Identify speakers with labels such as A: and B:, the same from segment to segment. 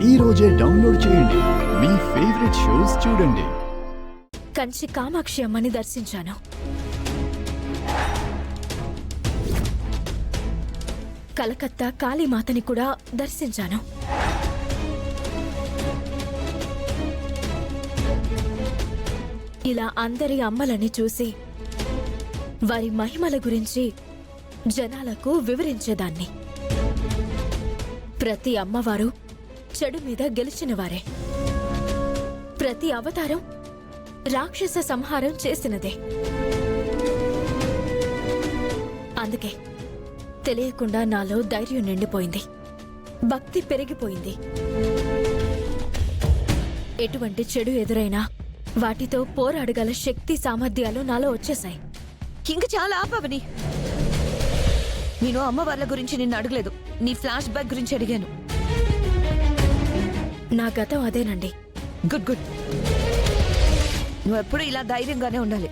A: ఈ రోజే డౌన్లోడ్ చేయండి. మీ ఫేవరెట్ షోస్ చూడండి.
B: కంచి కామాక్షి అమ్మని దర్శించాను. కలకత్తా కాళీమాతని కూడా దర్శించాను. ఇలా అందరి అమ్మలని చూసి వారి మహిమల గురించి జనాలకు వివరించేదాన్ని. ప్రతి అమ్మవారు చెడు మీద గెలిచినవారే. ప్రతి అవతారం రాక్షస సంహారం చేసినదే. అందుకే తెలియకుండా నాలో ధైర్యం నిండిపోయింది, భక్తి పెరిగిపోయింది. ఎటువంటి చెడు ఎదురైనా వాటితో పోరాడగల శక్తి సామర్థ్యాలు నాలో వచ్చేశాయి.
C: ఇంక చాలా ఆపవని. నేను అమ్మవార్ల గురించి నిన్ను అడగలేదు, నీ ఫ్లాష్ బ్యాక్ గురించి అడిగాను.
B: నా గతం అదేనండి.
C: Good good. నువ్వెప్పుడు ఇలా ధైర్యంగానే ఉండాలి.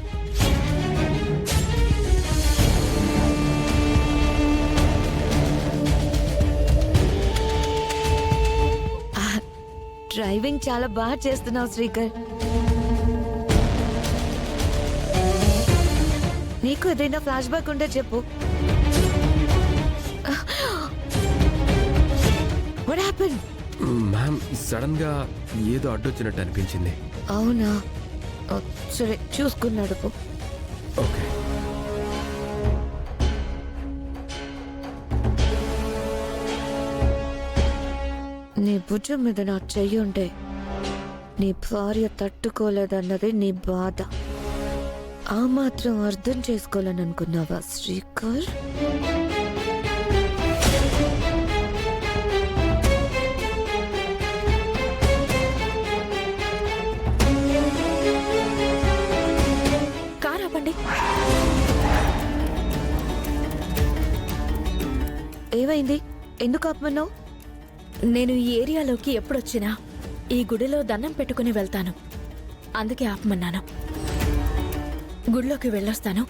C: డ్రైవింగ్ చాలా బాగా చేస్తున్నావు శ్రీకర్. నీకు ఏదైనా ఫ్లాష్ బ్యాక్ ఉంటే చెప్పు. What happened?
D: మ్యామ్, సడన్ గా ఏదో అడ్డొచ్చినట్టు అనిపించింది.
C: అవునా? సరే, చూసుకున్నాడు.
D: ఓకే.
C: నీ భుజం మీద నా చెయ్యి ఉంటే నీ భార్య తట్టుకోలేదన్నది నీ బాధ. ఆ మాత్రం అర్థం చేసుకోవాలని అనుకున్నావా శ్రీకర్?
B: కారాపండి.
C: ఏమైంది? ఎందుకు ఆపమన్నావు?
B: నేను ఈ ఏరియాలోకి ఎప్పుడొచ్చినా ఈ గుడిలో దండం పెట్టుకుని వెళ్తాను, అందుకే ఆపమన్నాను. గుడిలోకి వెళ్ళొస్తాను.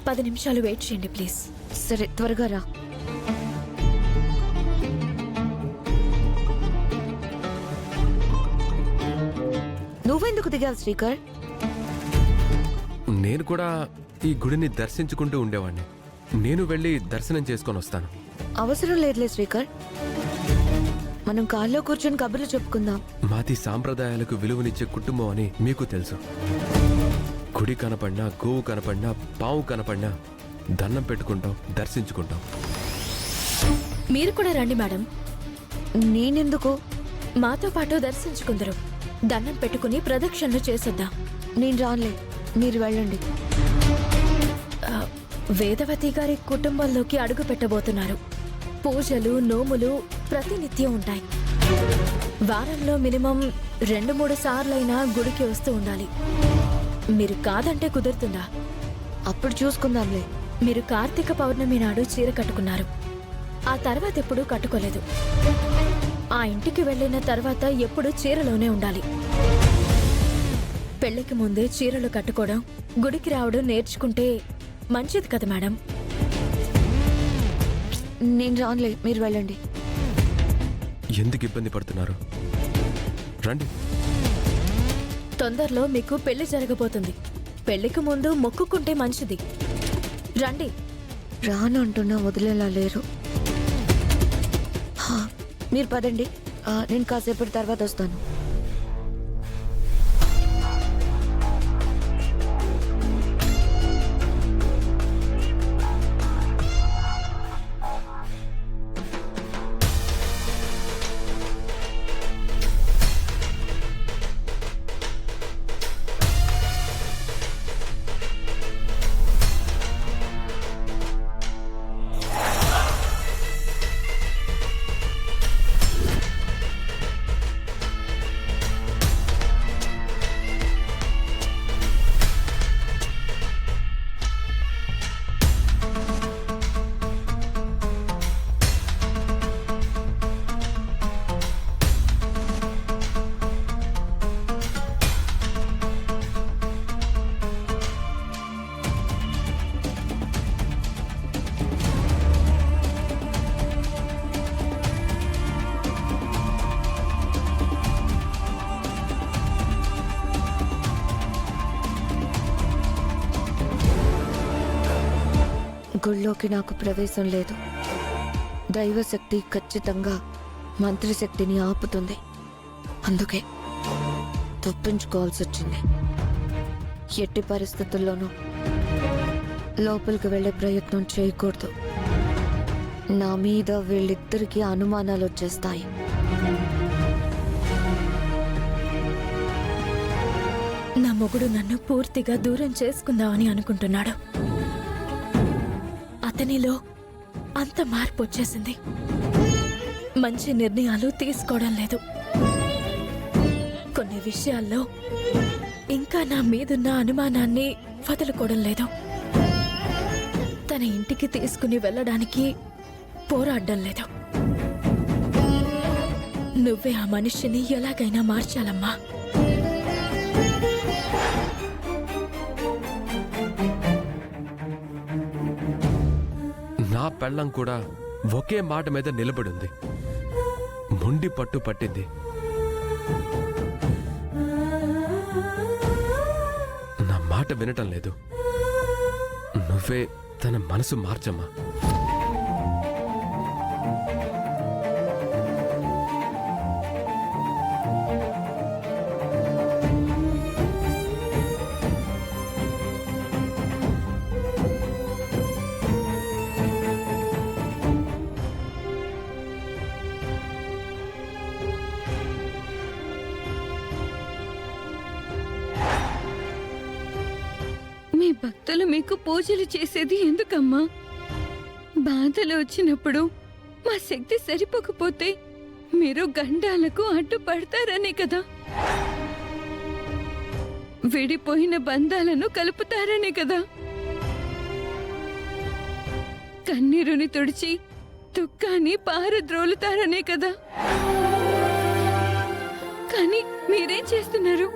B: 10 నిమిషాలు వెయిట్ చేయండి ప్లీజ్.
C: సరే, త్వరగా రా. నువ్వెందుకు దిగావు శ్రీకర్?
D: నేను కూడా ఈ గుడిని దర్శించుకుంటూ ఉండేవాడిని. నేను వెళ్ళి దర్శనం చేసుకొని వస్తాను.
C: అవసరం లేదులే శ్రీకర్, మనం కాల్లో కూర్చొని కబుర్లు చెప్పుకుందాం.
D: మాది సాంప్రదాయాలకు విలువనిచ్చే కుటుంబం అని మీకు తెలుసు. గుడి కనపడినా, గోవు కనపడినా, పావు కనపడినా దండం పెట్టుకుంటాం, దర్శించుకుంటాం.
B: మీరు కూడా రండి మేడం.
C: నేనెందుకు?
B: మాతో పాటు దర్శించుకుందరు. దండం పెట్టుకుని ప్రదక్షిణలు చేసొద్దాం.
C: నేను రానులే, మీరు వెళ్ళండి.
B: వేదవతి గారి కుటుంబంలోకి అడుగు పెట్టబోతున్నారు. పూజలు, నోములు ప్రతినిత్యం ఉంటాయి. వారంలో మినిమం 2-3 సార్లైనా గుడికి వస్తూ ఉండాలి. మీరు కాదంటే కుదురుతుందా?
C: అప్పుడు చూసుకుందాంలే.
B: మీరు కార్తీక పౌర్ణమి నాడు చీర కట్టుకున్నారు, ఆ తర్వాత ఎప్పుడూ కట్టుకోలేదు. ఆ ఇంటికి వెళ్ళిన తర్వాత ఎప్పుడూ చీరలోనే ఉండాలి. పెళ్లికి ముందే చీరలు కట్టుకోవడం, గుడికి రావడం నేర్చుకుంటే మంచిది కదా మేడం.
C: నేను రానులే, మీరు వెళ్ళండి.
D: ఎందుకు ఇబ్బంది పడుతున్నారు? రండి.
B: తొందరలో మీకు పెళ్లి జరగబోతుంది. పెళ్లికి ముందు మొక్కుకుంటే మంచిది. రండి.
C: రాను అంటున్నా వదిలేలా లేరు. మీరు పదండి, నేను కాసేపటి తర్వాత వస్తాను. గుళ్ళోకి నాకు ప్రవేశం లేదు. దైవశక్తి ఖచ్చితంగా మంత్రశక్తిని ఆపుతుంది. అందుకే తప్పించుకోవాల్సి వచ్చింది. ఎట్టి పరిస్థితుల్లోనూ లోపలికి వెళ్ళే ప్రయత్నం చేయకూడదు. నా మీద వీళ్ళిద్దరికీ అనుమానాలు వచ్చేస్తాయి.
B: నా మొగుడు నన్ను పూర్తిగా దూరం చేసుకుందామని అనుకుంటున్నాడు. అతనిలో అంత మార్పు వచ్చేసింది. మంచి నిర్ణయాలు తీసుకోవడం లేదు. కొన్ని విషయాల్లో ఇంకా నా మీదున్న అనుమానాన్ని వదులుకోవడం లేదు. తన ఇంటికి తీసుకుని వెళ్ళడానికి పోరాడడం లేదు. నువ్వే ఆ మనిషిని ఎలాగైనా మార్చాలమ్మా.
D: నా పెళ్ళం కూడా ఒకే మాట మీద నిలబడింది. మొండి పట్టు పట్టింది. నా మాట వినటం లేదు. నువ్వే తన మనసు మార్చమ్మా.
E: మీ భక్తులు మీకు పూజలు చేసేది ఎందుకమ్మా? బాధలు వచ్చినప్పుడు మా శక్తి సరిపోకపోతే మీరు గండాలకు అడ్డుపడతారనే కదా. విడిపోయిన బంధాలను కలుపుతారనే కదా. కన్నీరుని తుడిచి దుఃఖాన్ని పారద్రోలుతారనే కదా. కానీ మీరేం చేస్తున్నారు?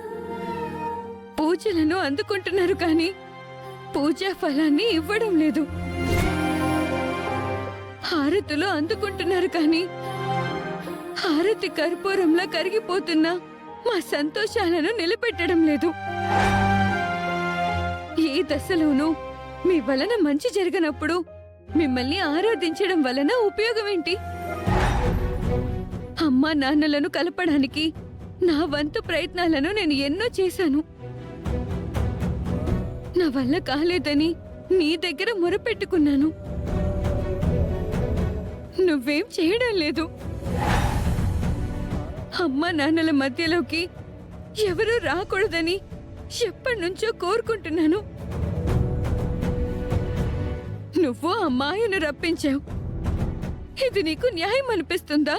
E: పూజలను అందుకుంటున్నారు కానీ పూజా ఫలాన్ని ఇవ్వడం లేదు. హారతులు అందుకుంటున్నారు కానీ హారతి కర్పూరంలా కరిగిపోతున్నా మా సంతోషాలను నిలబెట్టడం లేదు. ఏ దశలోనూ మీ వలన మంచి జరగనప్పుడు మిమ్మల్ని ఆరాధించడం వలన ఉపయోగం ఏంటి? అమ్మా నాన్నలను కలపడానికి నా వంతు ప్రయత్నాలను నేను ఎన్నో చేశాను. నా వల్ల కాలేదని నీ దగ్గర మొరపెట్టుకున్నాను. నువ్వేం చేయడం లేదు. అమ్మా నాన్నల మధ్యలోకి ఎవరూ రాకూడదని ఎప్పటినుంచో కోరుకుంటున్నాను. నువ్వు ఆ మాయను రప్పించావు. ఇది నీకు న్యాయం అనిపిస్తుందా?